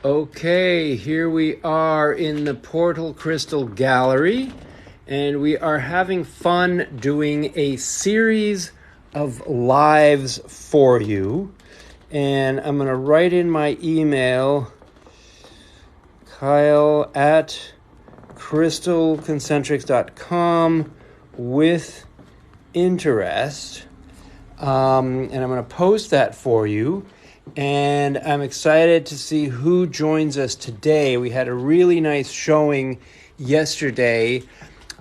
Okay, here we are in the Portal Crystal Gallery, and we are having fun doing a series of lives for you. And I'm going to write in my email, Kyle at crystalconcentrics.com with interest. And I'm going to post that for you. And I'm excited to see who joins us today. We had a really nice showing yesterday.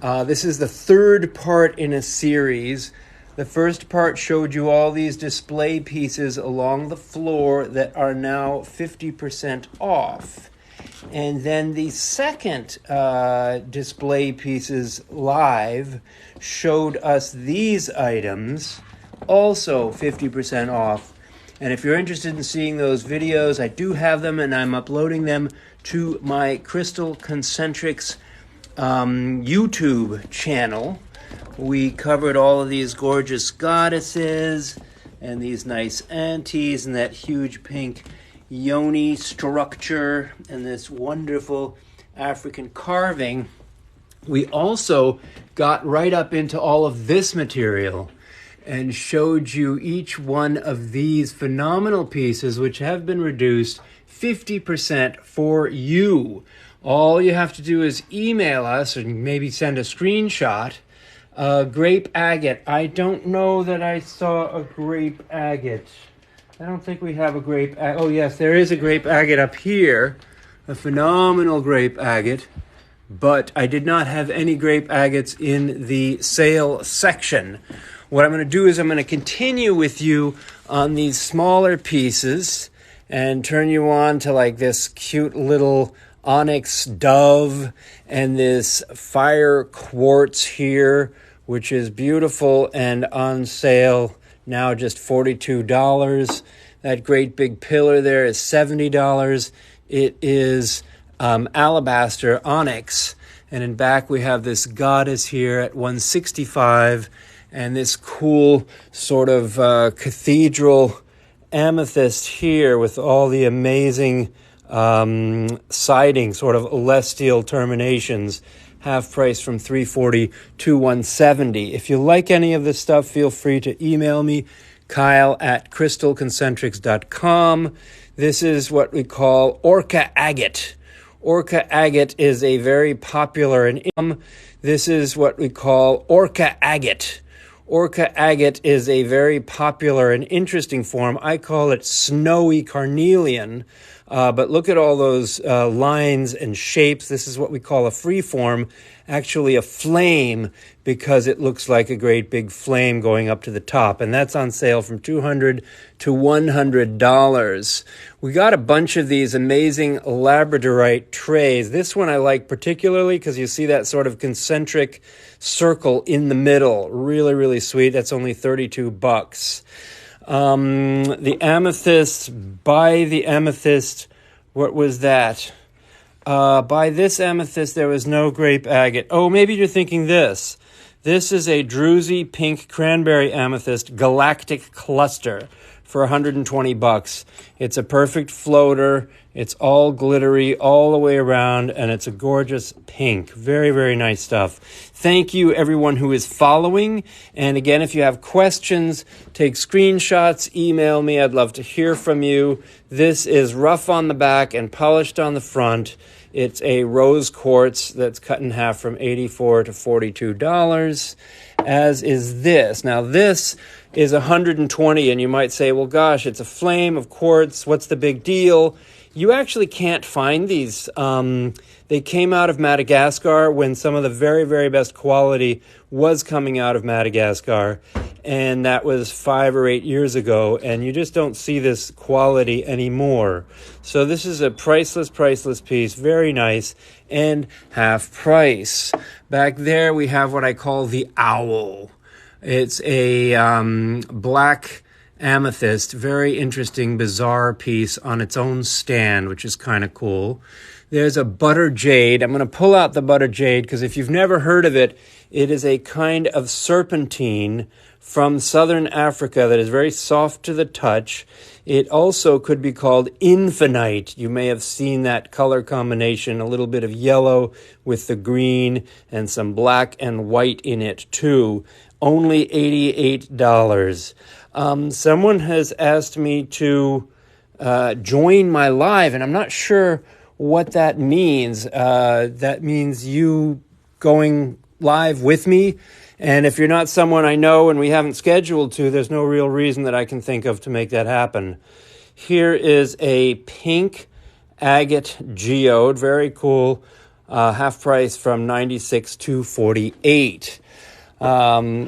This is the third part in a series. The first part showed you all these display pieces along the floor that are now 50% off. And then the second display pieces live showed us these items, also 50% off. And if you're interested in seeing those videos, I do have them, and I'm uploading them to my Crystal Concentrics YouTube channel. We covered all of these gorgeous goddesses and these nice aunties and that huge pink yoni structure and this wonderful African carving. We also got right up into all of this material and showed you each one of these phenomenal pieces, which have been reduced 50% for you. All you have to do is email us and maybe send a screenshot. Grape agate. I don't know that I saw a grape agate. I don't think we have a grape agate. Oh, yes, there is a grape agate up here. A phenomenal grape agate. But I did not have any grape agates in the sale section. What I'm going to do is I'm going to continue with you on these smaller pieces and turn you on to like this cute little onyx dove and this fire quartz here, which is beautiful and on sale now just $42. That great big pillar there is $70. It is alabaster onyx. And in back we have this goddess here at $165. And this cool sort of cathedral amethyst here with all the amazing siding, sort of celestial terminations, half price from $340 to $170. If you like any of this stuff, feel free to email me, Kyle at crystalconcentrics.com. This is what we call Orca agate. Orca agate is a very popular This is what we call Orca agate. Orca agate is a very popular and interesting form. I call it snowy carnelian, but look at all those lines and shapes. This is what we call a free form, actually a flame, because it looks like a great big flame going up to the top, and that's on sale from $200 to $100. We got a bunch of these amazing labradorite trays. This one I like particularly because you see that sort of concentric circle in the middle. Really, really sweet. That's only $32. The amethyst, by the amethyst, what was that? By this amethyst, there was no grape agate. Oh, maybe you're thinking this. This is a druzy pink cranberry amethyst galactic cluster for $120. It's a perfect floater. It's all glittery all the way around, and it's a gorgeous pink. Very, very nice stuff. Thank you, everyone who is following. And again, if you have questions, take screenshots, email me. I'd love to hear from you. This is rough on the back and polished on the front. It's a rose quartz that's cut in half from $84 to $42, as is this. Now, this is $120, and you might say, well, gosh, it's a flame of quartz. What's the big deal? You actually can't find these. They came out of Madagascar when some of the very, very best quality was coming out of Madagascar. And that was 5 or 8 years ago. And you just don't see this quality anymore. So this is a priceless piece. Very nice. And half price. Back there we have what I call the owl. It's a black amethyst, very interesting, bizarre piece on its own stand, which is kind of cool. There's a butter jade. I'm going to pull out the butter jade because if you've never heard of it, it is a kind of serpentine from southern Africa that is very soft to the touch. It also could be called infinite. You may have seen that color combination, a little bit of yellow with the green and some black and white in it too. Only $88. Someone has asked me to join my live, and I'm not sure what that means. That means you going live with me. And if you're not someone I know and we haven't scheduled to, there's no real reason that I can think of to make that happen. Here is a pink agate geode, very cool, half price from $96 to $48.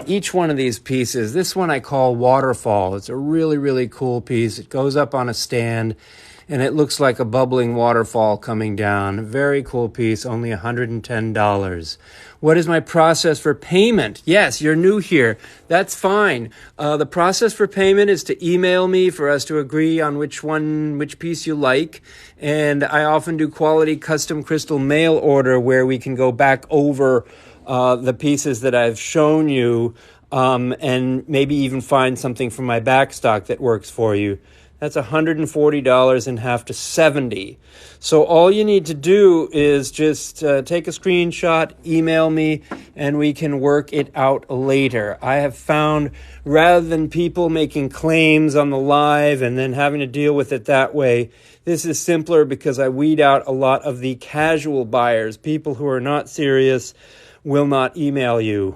Each one of these pieces, this one I call Waterfall. It's a really, really cool piece. It goes up on a stand, and it looks like a bubbling waterfall coming down. Very cool piece, only $110. What is my process for payment? Yes, you're new here. That's fine. The process for payment is to email me for us to agree on which piece you like. And I often do quality custom crystal mail order where we can go back over the pieces that I've shown you and maybe even find something from my back stock that works for you. That's $140 and half to $70. So all you need to do is just take a screenshot, email me, and we can work it out later. I have found rather than people making claims on the live and then having to deal with it that way, this is simpler because I weed out a lot of the casual buyers. People who are not serious will not email you.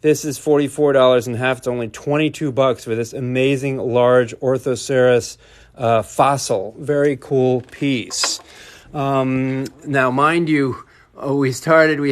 This is $44 and half. It's only $22 for this amazing large Orthoceras fossil. Very cool piece. Now, mind you, we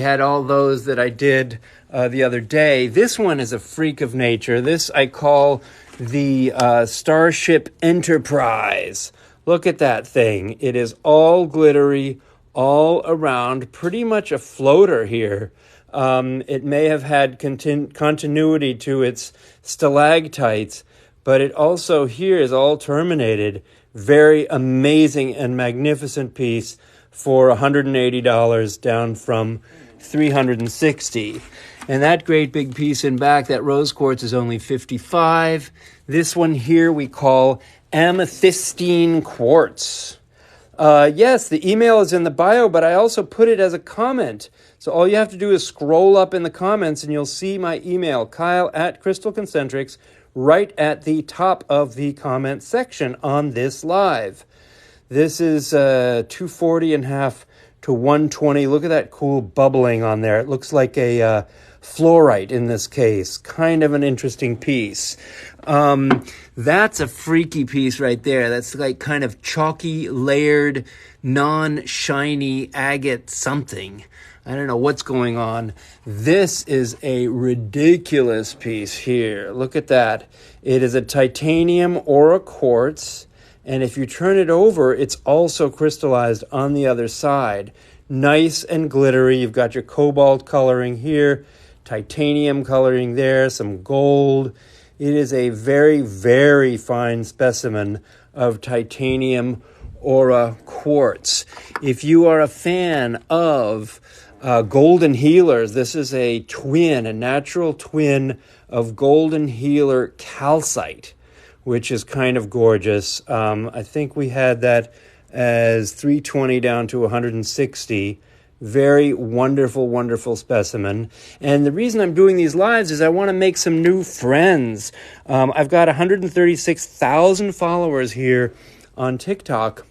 had all those that I did the other day. This one is a freak of nature. This I call the Starship Enterprise. Look at that thing. It is all glittery, all around, pretty much a floater here. It may have had continuity to its stalactites, but it also here is all terminated. Very amazing and magnificent piece for $180 down from $360. And that great big piece in back, that rose quartz, is only $55. This one here we call amethystine quartz. Yes, the email is in the bio, but I also put it as a comment. So all you have to do is scroll up in the comments and you'll see my email, Kyle@CrystalConcentrics, right at the top of the comment section on this live. This is $240 and half to $120. Look at that cool bubbling on there. It looks like a fluorite in this case. Kind of an interesting piece. That's a freaky piece right there. That's like kind of chalky, layered, non-shiny agate something. I don't know what's going on. This is a ridiculous piece here. Look at that. It is a titanium aura quartz, and if you turn it over, it's also crystallized on the other side. Nice and glittery. You've got your cobalt coloring here, titanium coloring there, some gold. It is a very, very fine specimen of titanium aura quartz. If you are a fan of golden healers, this is a natural twin of golden healer calcite, which is kind of gorgeous. I think we had that as $320 down to $160. Very wonderful, wonderful specimen. And the reason I'm doing these lives is I want to make some new friends. I've got 136,000 followers here on TikTok,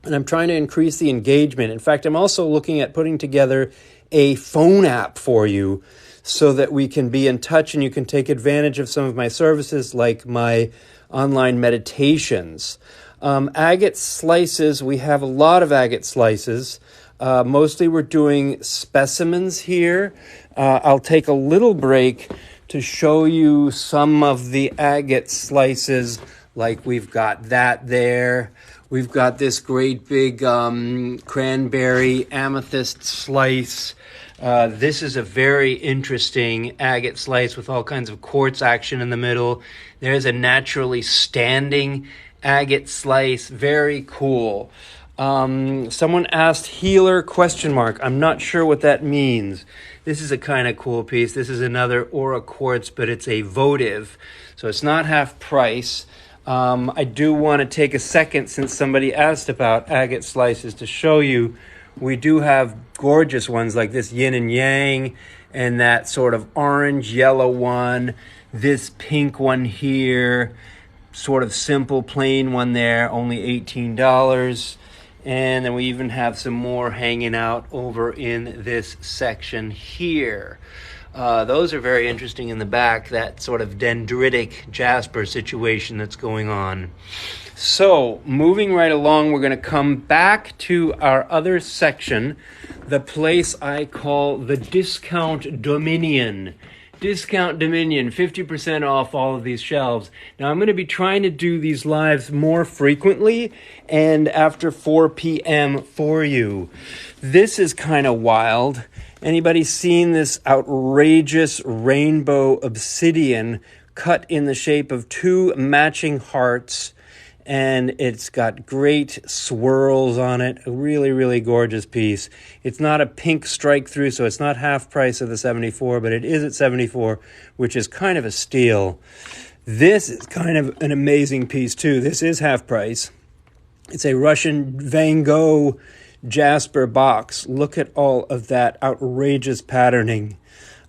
and I'm trying to increase the engagement. In fact, I'm also looking at putting together a phone app for you so that we can be in touch and you can take advantage of some of my services like my online meditations. Agate Slices, we have a lot of agate slices. Mostly we're doing specimens here. I'll take a little break to show you some of the agate slices, like we've got that there. We've got this great big cranberry amethyst slice. This is a very interesting agate slice with all kinds of quartz action in the middle. There's a naturally standing agate slice. Very cool. Someone asked healer ? I'm not sure what that means. This is a kind of cool piece. This is another aura quartz, but it's a votive. So it's not half price. I do want to take a second, since somebody asked about agate slices, to show you we do have gorgeous ones like this yin and yang, and that sort of orange yellow one, this pink one here, sort of simple plain one there, only $18. And then we even have some more hanging out over in this section here. Those are very interesting in the back, that sort of dendritic jasper situation that's going on. So, moving right along, we're going to come back to our other section, the place I call the Discount Dominion. Discount Dominion, 50% off all of these shelves. Now, I'm going to be trying to do these lives more frequently and after 4 p.m. for you. This is kind of wild. Anybody seen this outrageous rainbow obsidian cut in the shape of 2 matching hearts? And it's got great swirls on it. A really, really gorgeous piece. It's not a pink strike through, so it's not half price of the 74, but it is at 74, which is kind of a steal. This is kind of an amazing piece too. This is half price. It's a Russian Van Gogh jasper box. Look at all of that outrageous patterning.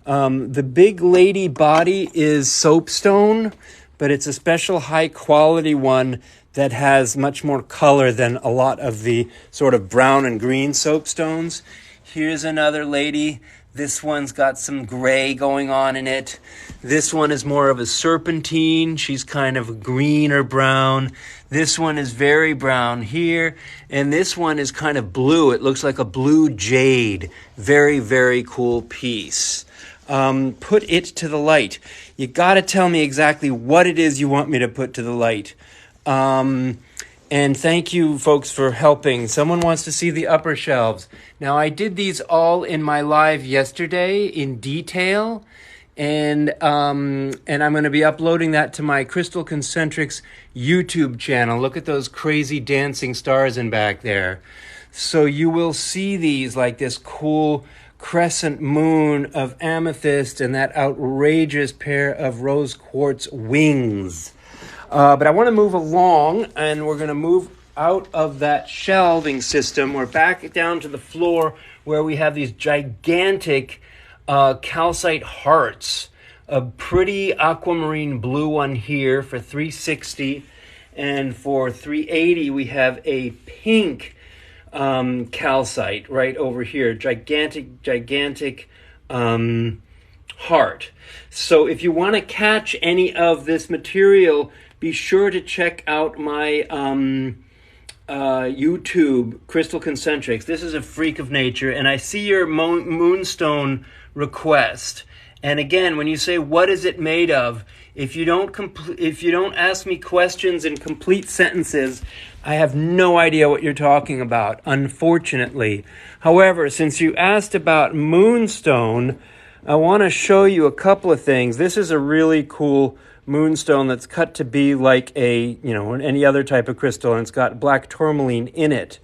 The big lady body is soapstone, but it's a special high quality one that has much more color than a lot of the sort of brown and green soapstones. Here's another lady. This one's got some gray going on in it. This one is more of a serpentine. She's kind of green or brown. This one is very brown here. And this one is kind of blue. It looks like a blue jade. Very, very cool piece. Put it to the light. You got to tell me exactly what it is you want me to put to the light. And thank you, folks, for helping. Someone wants to see the upper shelves. Now, I did these all in my live yesterday in detail, and I'm going to be uploading that to my Crystal Concentrics YouTube channel. Look at those crazy dancing stars in back there. So you will see these like this cool crescent moon of amethyst and that outrageous pair of rose quartz wings. But I want to move along, and we're going to move out of that shelving system. We're back down to the floor where we have these gigantic calcite hearts. A pretty aquamarine blue one here for $360, and for $380 we have a pink calcite right over here. Gigantic heart. So if you want to catch any of this material, be sure to check out my YouTube, Crystal Concentrics. This is a freak of nature, and I see your moonstone request. And again, when you say, what is it made of? If you don't ask me questions in complete sentences, I have no idea what you're talking about, unfortunately. However, since you asked about moonstone, I want to show you a couple of things. This is a really cool moonstone that's cut to be like any other type of crystal, and it's got black tourmaline in it.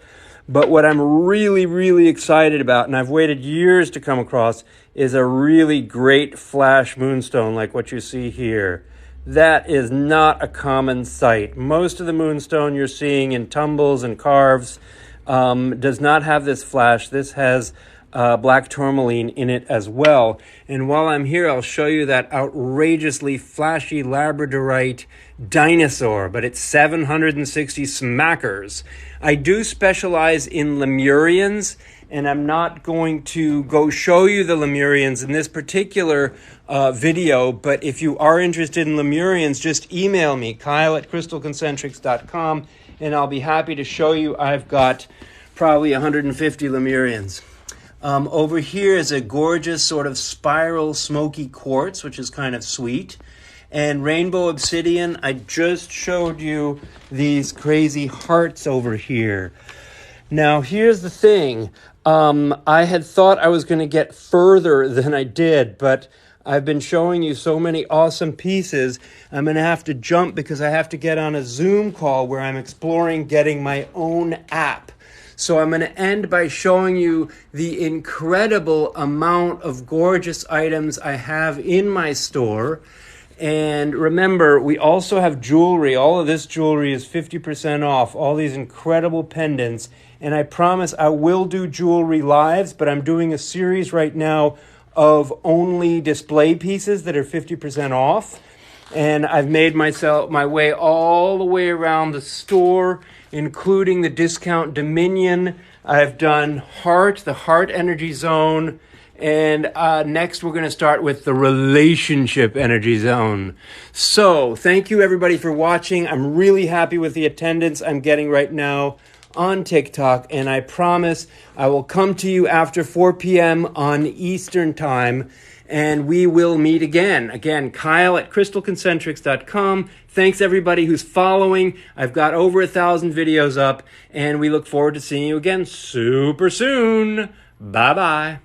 But what I'm really, really excited about, and I've waited years to come across, is a really great flash moonstone like what you see here. That is not a common sight. Most of the moonstone you're seeing in tumbles and carves does not have this flash. This has black tourmaline in it as well. And while I'm here, I'll show you that outrageously flashy labradorite dinosaur, but it's 760 smackers. I do specialize in Lemurians, and I'm not going to go show you the Lemurians in this particular video, but if you are interested in Lemurians, just email me, kyle@crystalconcentrics.com, and I'll be happy to show you. I've got probably 150 Lemurians. Over here is a gorgeous sort of spiral smoky quartz, which is kind of sweet. And rainbow obsidian, I just showed you these crazy hearts over here. Now, here's the thing. I had thought I was going to get further than I did, but I've been showing you so many awesome pieces, I'm going to have to jump because I have to get on a Zoom call where I'm exploring getting my own app. So I'm going to end by showing you the incredible amount of gorgeous items I have in my store. And remember, we also have jewelry. All of this jewelry is 50% off. All these incredible pendants. And I promise I will do jewelry lives, but I'm doing a series right now of only display pieces that are 50% off. And I've made my way all the way around the store, including the discount Dominion. I've done the Heart Energy Zone. And next we're going to start with the Relationship Energy Zone. So thank you everybody for watching. I'm really happy with the attendance I'm getting right now on TikTok. And I promise I will come to you after 4 p.m. on Eastern Time. And we will meet again. Again, Kyle at crystalconcentrics.com. Thanks everybody who's following. I've got over 1,000 videos up. And we look forward to seeing you again super soon. Bye-bye.